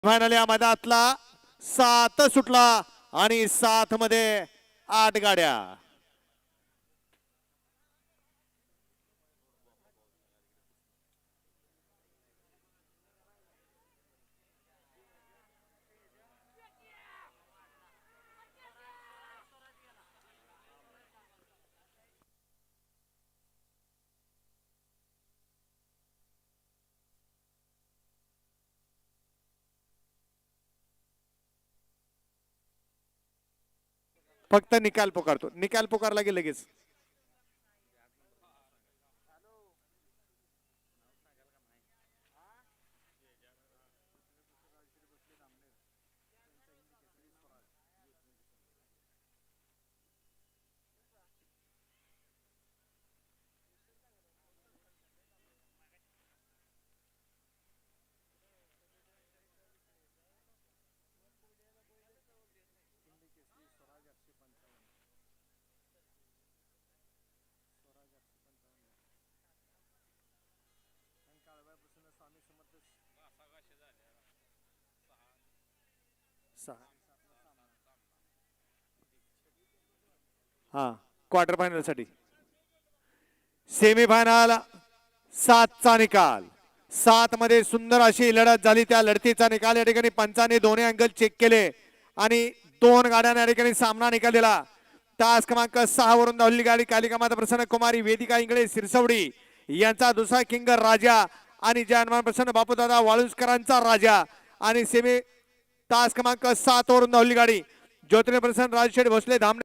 Final या मैदानातला 7 सुटला आणि 7 मध्ये 8 गाड्या. फक्त निकाल पुकारतो, निकाल पुकारला की लगेच. हा, क्वार्टर फायनल साठी सेमीफायनल 7 चा निकाल. 7 मध्ये सुंदर अशी लढत झाली. त्या लढतीचा निकाल या ठिकाणी पंचाने दोन्ही अँगल चेक केले आणि 2 गाड्यांना या ठिकाणी सामना निकाल दिला. तास क्रमांक 6 वरून धावलेली गाडी कालिका माता प्रसन्न कुमारी वेदिका इंगळे सिरसवडी यांचा दुसरा किंगर राजा आणि जयमान प्रसन्न बापूदादा वाळुंजकरांचा राजा. आणि सेमी तास क्रमांक 7 वरून धावलेली गाडी ज्योतिर्मय प्रसन्न राजशेठ भोसले धामणे